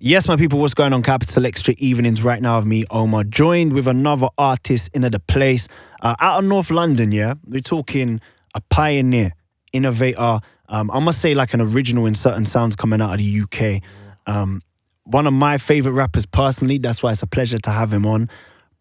Yes, my people, what's going on? Capital XTRA Evenings right now with me, Omah, joined with another artist in the place. Out of North London, yeah? We're talking a pioneer, innovator, I must say like an original in certain sounds coming out of the UK. One of my favourite rappers personally, that's why it's a pleasure to have him on.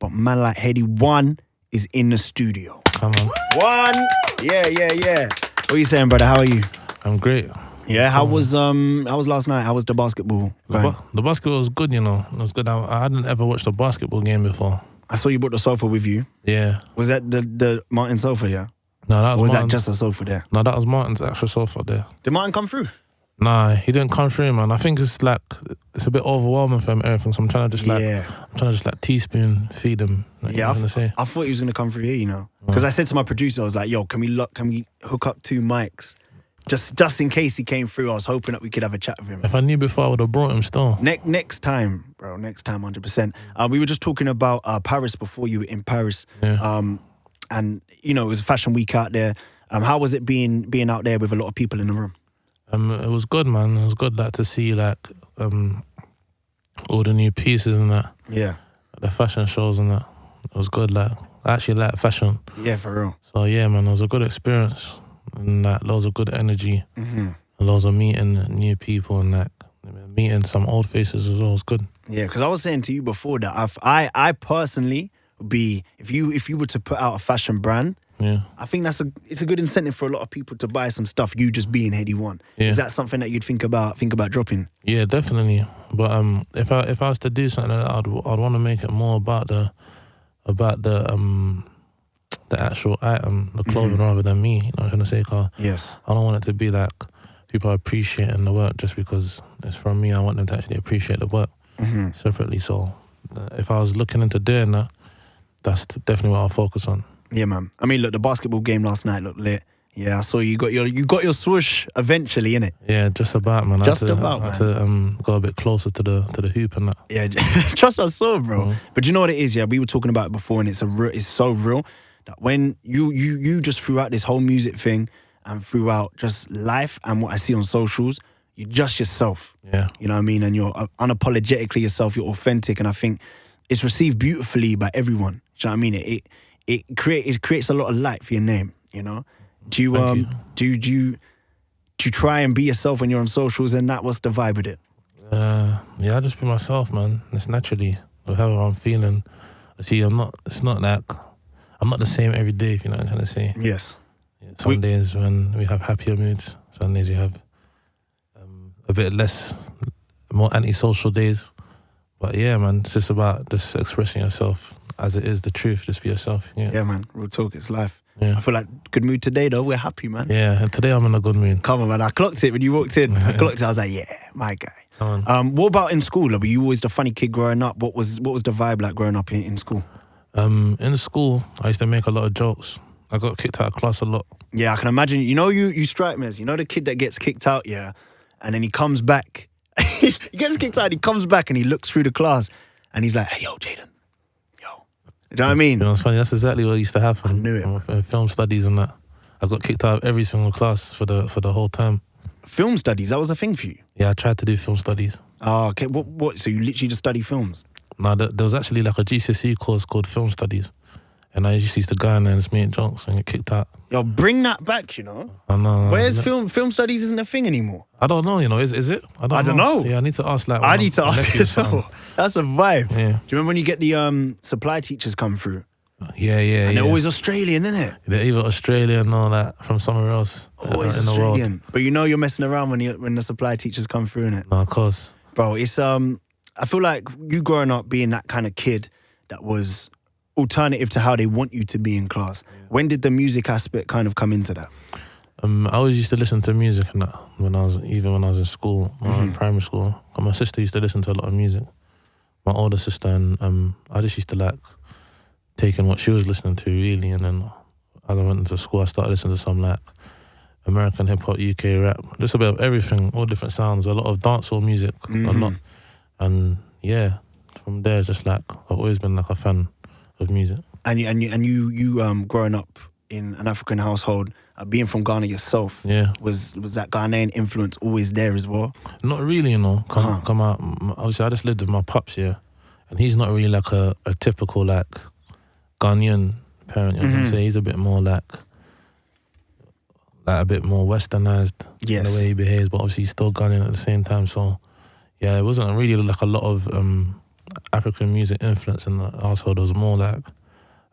But man like Headie One is in the studio. Come on. One! Yeah. What are you saying, brother? How are you? I'm great. Yeah, how was last night? How was the basketball going? The basketball was good, you know. It was good. I hadn't ever watched a basketball game before. I saw you brought the sofa with you. Yeah. Was that the Martin sofa, yeah? No, that was Or was Martin. that just a sofa there? No, that was Martin's extra sofa there. Did Martin come through? Nah, he didn't come through, man. I think it's a bit overwhelming for him, everything. So I'm trying to just teaspoon feed him. Like, Yeah, I say. I thought he was gonna come through here, you know, because I said to my producer, I was like, "Yo, can we hook up 2 mics, just in case he came through?" I was hoping that we could have a chat with him. If I knew before, I would have brought him still. Next time, bro. Next time, 100%. We were just talking about Paris before you were in Paris. Yeah. And you know, it was Fashion Week out there. How was it being out there with a lot of people in the room? It was good, man. It was good, like, to see all the new pieces and that. Yeah. The fashion shows and that. It was good, like, I actually like fashion. Yeah, for real. So yeah, man, it was a good experience and that, loads of good energy, and loads of meeting new people and that, meeting some old faces as well. It was good. Yeah, because I was saying to you before that I personally would be, if you were to put out a fashion brand, Yeah. I think it's a good incentive for a lot of people to buy some stuff. You just being Headie One, Yeah. Is that something that you'd think about dropping? Yeah, definitely. But if I was to do something, I'd want to make it more about the actual item, the clothing, rather than me. You know what I'm trying to say, Carl? Yes. I don't want it to be like people appreciating the work just because it's from me. I want them to actually appreciate the work separately. So if I was looking into doing that, that's definitely what I'll focus on. Yeah, man. I mean, look, the basketball game last night looked lit. Yeah, I saw you got your swoosh eventually, innit? Yeah, just about, man. I had to go a bit closer to the hoop and that. Yeah, trust I saw, bro. But you know what it is, yeah? We were talking about it before, and it's so real that when you just threw out this whole music thing and threw out just life and what I see on socials, you're just yourself. Yeah. You know what I mean? And you're unapologetically yourself. You're authentic, and I think it's received beautifully by everyone. Do you know what I mean? It creates a lot of light for your name. You know. Do you try and be yourself when you're on socials, and that? What's the vibe with it? Yeah, I just be myself, man. It's naturally however I'm feeling. See, it's not like I'm not the same every day, if you know what I'm trying to say. Yes. Yeah, some days when we have happier moods, some days we have a bit more antisocial days. But yeah, man, it's just about just expressing yourself as it is, the truth. Just be yourself. Yeah, man. Real talk. It's life. Yeah. I feel like good mood today, though. We're happy, man. Yeah, and today I'm in a good mood. Come on, man. I clocked it when you walked in. I clocked it. I was like, yeah, my guy. Come on. What about in school? Were you always the funny kid growing up? What was the vibe like growing up in school? In school, I used to make a lot of jokes. I got kicked out of class a lot. Yeah, I can imagine. You know, you strike me as, you know, the kid that gets kicked out, yeah, and then he comes back. He gets kicked out, he comes back and he looks through the class and he's like, hey, yo, Jaden. Yo. You know what I mean? You know, it's funny. That's exactly what used to happen. I knew it. In film studies and that. I got kicked out of every single class for the whole time. Film studies, that was a thing for you? Yeah, I tried to do film studies. Oh, okay. What? So you literally just study films? No, there was actually like a GCSE course called film studies. And I just used to go in there and just make jokes and get kicked out. Yo, bring that back, you know? I know. Where's film studies isn't a thing anymore? I don't know, you know, is it? I don't know. Yeah, I need to ask like... I need to ask as well. That's a vibe. Yeah. Do you remember when you get the supply teachers come through? Yeah. And they're always Australian, isn't it? They're either Australian or that from somewhere else. Always in Australian. the world. But you know you're messing around when the supply teachers come through, innit? No, of course. Bro, it's I feel like you growing up being that kind of kid that was alternative to how they want you to be in class. Yeah. When did the music aspect kind of come into that? I always used to listen to music and that when I was in school, in primary school. And my sister used to listen to a lot of music. My older sister, and I just used to like taking what she was listening to really. And then as I went into school, I started listening to some like American hip hop, UK rap, just a bit of everything, all different sounds, a lot of dancehall music, a lot. And yeah, from there, just like I've always been like a fan of music. And you growing up in an African household, being from Ghana yourself, Yeah. was that Ghanaian influence always there as well? Not really, you know. Come out. Obviously, I just lived with my pops, yeah, and he's not really like a typical like Ghanaian parent. You know what I'm saying? He's a bit more like a bit more westernized in the way he behaves, but obviously he's still Ghanaian at the same time. So yeah, it wasn't really like a lot of African music influence in the household. It was more like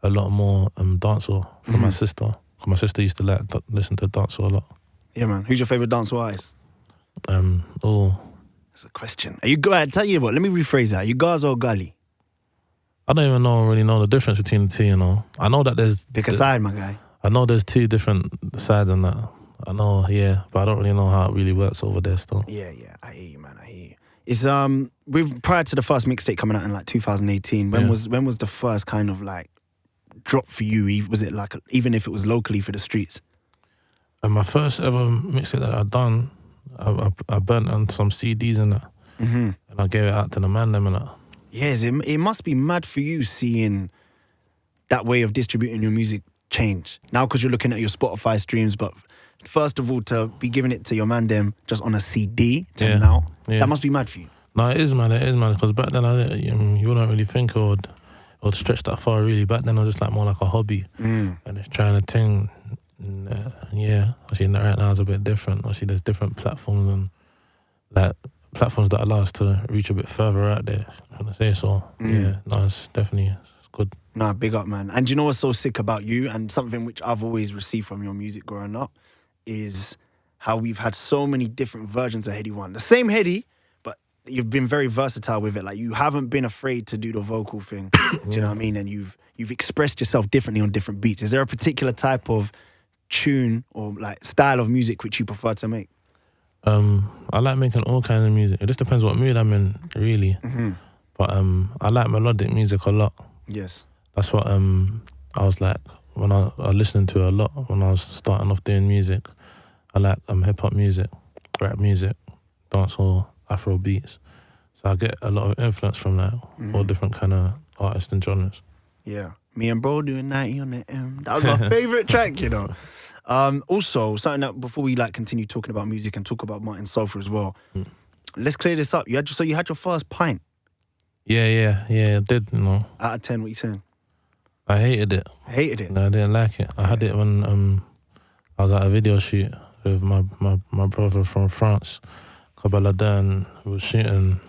a lot more dancehall from my sister. 'Cause my sister used to like listen to dancehall a lot. Yeah, man. Who's your favorite dancehall artist? That's a question. Are you go ahead, tell you what, let me rephrase that. Are you Gaza or Gali? I don't even really know the difference between the two, you know. I know that there's... Pick a side, my guy. I know there's two different sides in that. I know, yeah, but I don't really know how it really works over there still. Yeah, I hear you, man. I hear you. It's prior to the first mixtape coming out in like 2018. When was the first kind of like drop for you? Was it like even if it was locally for the streets? And my first ever mixtape that I done, I burnt on some CDs and that, and I gave it out to the man them and that. Yes, it must be mad for you seeing that way of distributing your music change now, because you're looking at your Spotify streams, but first of all, to be giving it to your man them just on a CD now, that must be mad for you. No, it is, man, because back then you wouldn't really think it would stretch that far, really. Back then it was just like more like a hobby, and it's trying to ting. Actually right now it's a bit different. Actually, there's different platforms and like platforms that allow us to reach a bit further out there. I'm gonna say so. It's definitely good. Nah, big up, man. And you know what's so sick about you, and something which I've always received from your music growing up, is how we've had so many different versions of Headie One. The same Headie, but you've been very versatile with it. Like, you haven't been afraid to do the vocal thing. Do you know what I mean? And you've expressed yourself differently on different beats. Is there a particular type of tune or like style of music which you prefer to make? I like making all kinds of music. It just depends what mood I'm in, really. But I like melodic music a lot. Yes. That's what I was like when I listened to it a lot when I was starting off doing music. I like hip hop music, rap music, dancehall, Afro beats. So I get a lot of influence from that, all different kind of artists and genres. Yeah. Me and bro doing 90 on the M. That was my favourite track, you know. Also, something that before we like continue talking about music and talk about Martin Sulphur as well, let's clear this up. You had your first pint. Yeah, I did, you know. Out of 10, what you saying? I hated it. Hated it? No, I didn't like it. I had it when I was at a video shoot with my brother from France, Capital and we was shooting.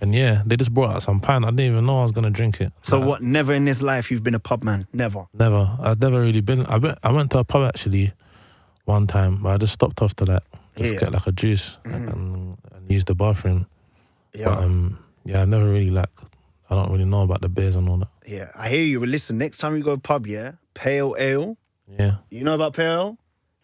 And yeah, they just brought out some pint. I didn't even know I was gonna drink it. So what? Never in this life you've been a pub man? Never. I've never really been. I went to a pub actually one time, but I just stopped off to like get like a juice and use the bathroom. Yeah. But, I've never really I don't really know about the beers and all that. Yeah, I hear you. But listen, next time you go to pub, pale ale. Yeah. You know about pale ale?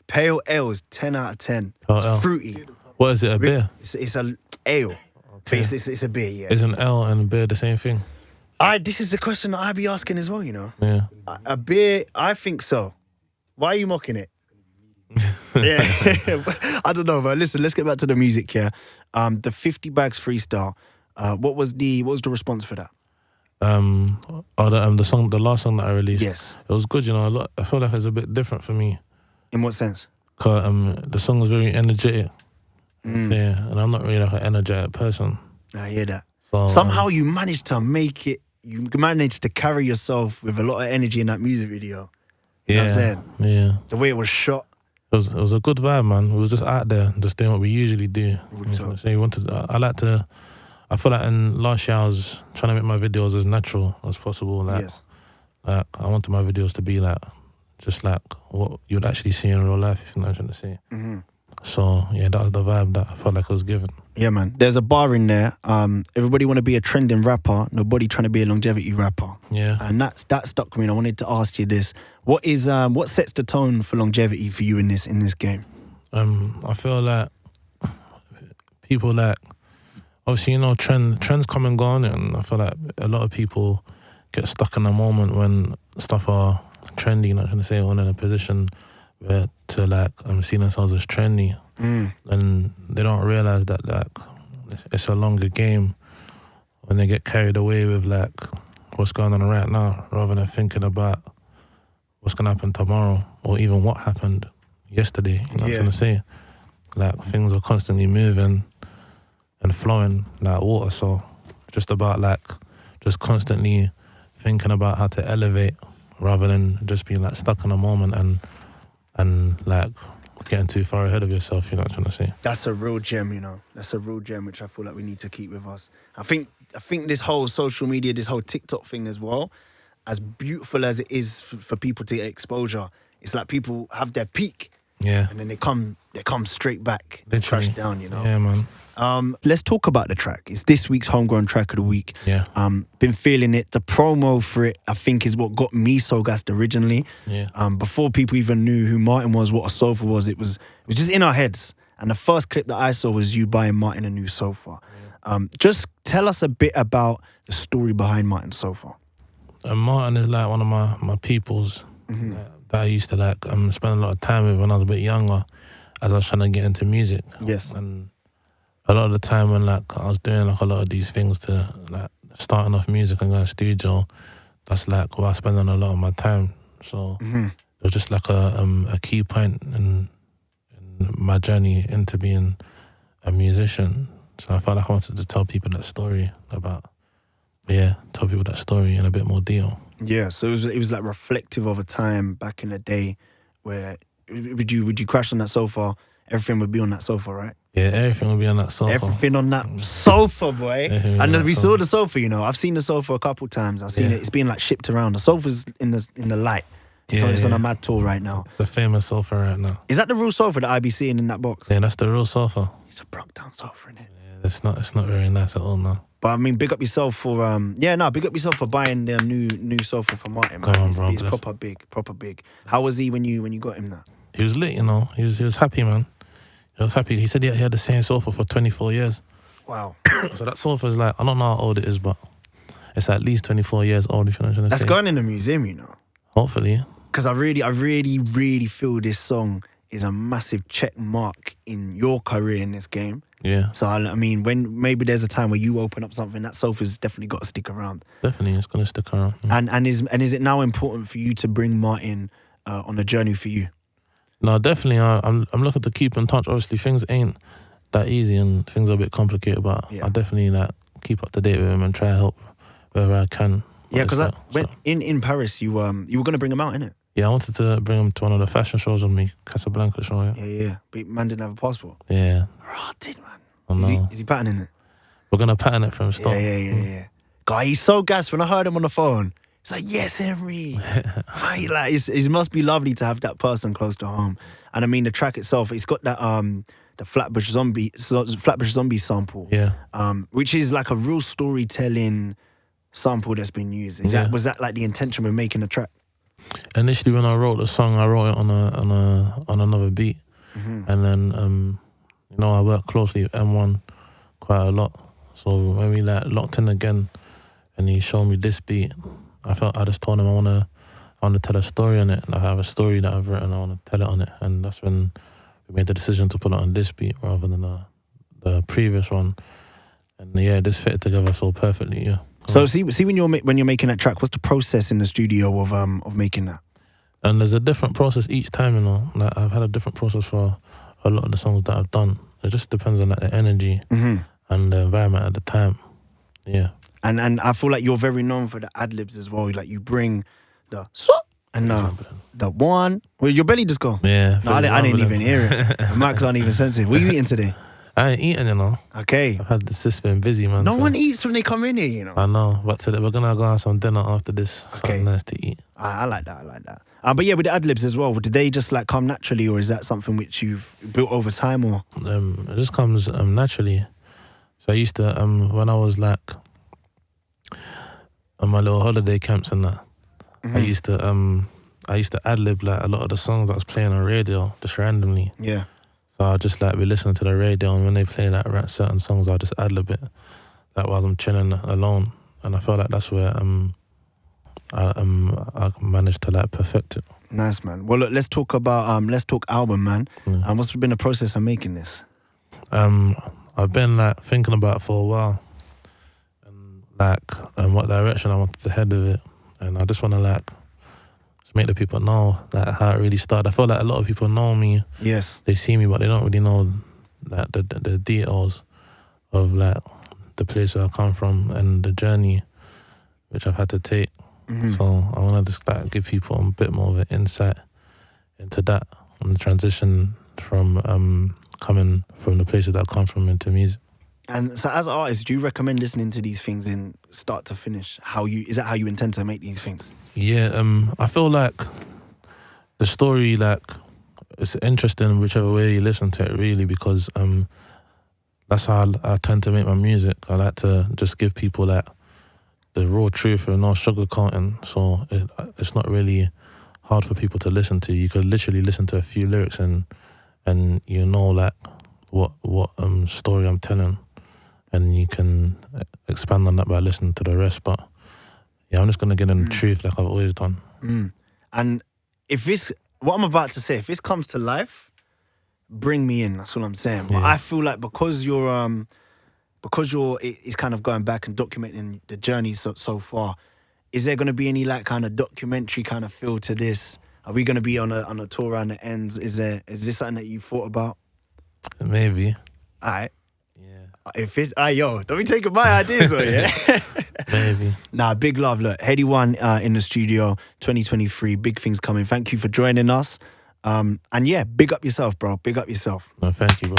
Pale ale is 10 out of 10. Pale it's ale. Fruity. What is it? A beer? It's a ale. Okay. But it's a beer, yeah. Is an ale and a beer the same thing? This is the question that I be asking as well, you know. Yeah. A beer, I think so. Why are you mocking it? Yeah. I don't know, but listen, let's get back to the music here. The 50 Bags freestyle. What was the response for that? The last song that I released. Yes. It was good, you know. I feel like it's a bit different for me. In what sense? 'Cause the song was very energetic. Yeah, and I'm not really like an energetic person. I hear that. So, somehow you managed to make it. You managed to carry yourself with a lot of energy in that music video. You know what I'm saying? Yeah. The way it was shot. It was a good vibe, man. We was just out there, just doing what we usually do. I feel like in last year I was trying to make my videos as natural as possible. Like I wanted my videos to be like just like what you'd actually see in real life, if you know what I'm trying to say. So yeah, that was the vibe that I felt like I was given. Yeah, man. There's a bar in there. Everybody want to be a trending rapper. Nobody trying to be a longevity rapper. Yeah. And that stuck with me. And I wanted to ask you this: what sets the tone for longevity for you in this game? I feel like people like obviously, you know, trends come and go on, and I feel like a lot of people get stuck in a moment when stuff are trendy. Not trying to say when in a position where to like see themselves as trendy, and they don't realize that like it's a longer game when they get carried away with like what's going on right now, rather than thinking about what's gonna happen tomorrow, or even what happened yesterday. You know what I'm trying to say? Like, things are constantly moving and flowing like water. So just about like just constantly thinking about how to elevate rather than just being like stuck in a moment and like getting too far ahead of yourself. You know what I'm trying to say? That's a real gem, you know. That's a real gem, which I feel like we need to keep with us. I think this whole social media, this whole TikTok thing as well, as beautiful as it is for people to get exposure, it's like people have their peak, and then they come straight back, they crash down, you know. Yeah, man. Let's talk about the track. It's this week's Homegrown Track of the Week. Yeah. Been feeling it. The promo for it, I think, is what got me so gassed originally. Yeah. Before people even knew who Martin was, what a sofa was, it was just in our heads. And the first clip that I saw was you buying Martin a new sofa. Just tell us a bit about the story behind Martin's sofa. Martin is like one of my peoples that I used to like spend a lot of time with when I was a bit younger, as I was trying to get into music. Yes. And a lot of the time when like I was doing like a lot of these things to like starting off music and going to studio, that's like where I was spending a lot of my time. So it was just like a key point in my journey into being a musician. So I felt like I wanted to tell people that story in a bit more detail. Yeah, so it was like reflective of a time back in the day where would you crash on that sofa, everything would be on that sofa, right? Yeah, everything would be on that sofa. Everything on that sofa, boy. And we saw the sofa, you know. I've seen the sofa a couple times. I've seen it. It's being like shipped around. The sofa's in the light. It's on a mad tour right now. It's a famous sofa right now. Is that the real sofa that I be seeing in that box? Yeah, that's the real sofa. It's a broke down sofa, innit? Yeah, it's not very nice at all now. But I mean, big up yourself for big up yourself for buying the new sofa for Martin, man. Go on, bro, He's proper big. How was he when you got him that? He was lit, you know. He was happy, man. He was happy. He said he had the same sofa for 24 years. Wow. So that sofa is like, I don't know how old it is, but it's at least 24 years old, if you know what I'm trying to say. That's going in a museum, you know. Hopefully. Because I really feel this song is a massive check mark in your career in this game. Yeah. So, I mean, when maybe there's a time where you open up something, that sofa's definitely got to stick around. Definitely, it's going to stick around. And is it now important for you to bring Martin on a journey for you? No, definitely. I'm looking to keep in touch. Obviously, things ain't that easy and things are a bit complicated, but I definitely like keep up to date with him and try to help wherever I can. Yeah, because in Paris, you were going to bring him out, innit? Yeah, I wanted to bring him to one of the fashion shows on me, Casablanca show. Yeah. But man didn't have a passport. Yeah. Rotted, man. I know. Is he patterning it? We're going to pattern it from start. Yeah. God, he's so gassed. When I heard him on the phone, it's like, yes, Henry. It must be lovely to have that person close to home. And I mean, the track itself, it's got that the Flatbush Zombie sample. Yeah. Which is like a real storytelling sample that's been used. Was that like the intention with making the track? Initially, when I wrote the song, I wrote it on another beat, and then I worked closely with M1 quite a lot. So when we like locked in again, and he showed me this beat, I just told him I want to tell a story on it. Like, I have a story that I've written, I want to tell it on it, and that's when we made the decision to put it on this beat rather than the previous one. And yeah, this fit together so perfectly. Yeah. So see when you're making that track, what's the process in the studio of making that? And there's a different process each time, you know. Like, I've had a different process for a lot of the songs that I've done. It just depends on like the energy and the environment at the time. Yeah. And I feel like you're very known for the ad-libs as well. Like, you bring the swap and the one. Well, your belly just go. Yeah. No, I didn't even hear it. The mics aren't even sensitive. What are you eating today? I ain't eating, you know. Okay. I've had the system been busy, man. No one eats when they come in here, you know. I know, but today we're gonna go have some dinner after this. Something nice to eat. I like that. But yeah, with the ad-libs as well, did they just like come naturally, or is that something which you've built over time, or? It just comes naturally. So I used to, when I was like on my little holiday camps and that, I used to ad-lib like a lot of the songs that I was playing on radio, just randomly. Yeah. So I'll just like be listening to the radio, and when they play like certain songs, I'll just ad-lib it, like while I'm chilling alone. And I feel like that's where I managed to like perfect it. Nice, man. Well, look, let's talk album, man. What's been the process of making this? I've been like thinking about it for a while, and like what direction I wanted to head with it, and I just want to like make the people know like how it really started. I feel like a lot of people know me. Yes. They see me, but they don't really know like the details of like the place where I come from and the journey which I've had to take. So I want to just like give people a bit more of an insight into that and the transition from coming from the places that I come from into music. And so as an artist, do you recommend listening to these things in start to finish? Is that how you intend to make these things? Yeah, I feel like the story, like, it's interesting whichever way you listen to it, really, because that's how I tend to make my music. I like to just give people like the raw truth and no sugarcoating, so it's not really hard for people to listen to. You could literally listen to a few lyrics and you know like what story I'm telling, and you can expand on that by listening to the rest. But yeah, I'm just gonna get in the truth like I've always done. And if this, what I'm about to say, if this comes to life, bring me in. That's what I'm saying. But I feel like because you're it's kind of going back and documenting the journey so far, is there going to be any like kind of documentary kind of feel to this? Are we going to be on a tour around the ends? Is this something that you thought about? Maybe. Alright. Yeah. If it, yo, don't be taking my ideas on, yeah? Maybe. Nah, big love. Look, Headie One in the studio, 2023, big things coming. Thank you for joining us. And yeah, big up yourself, bro. Big up yourself. No, thank you, bro.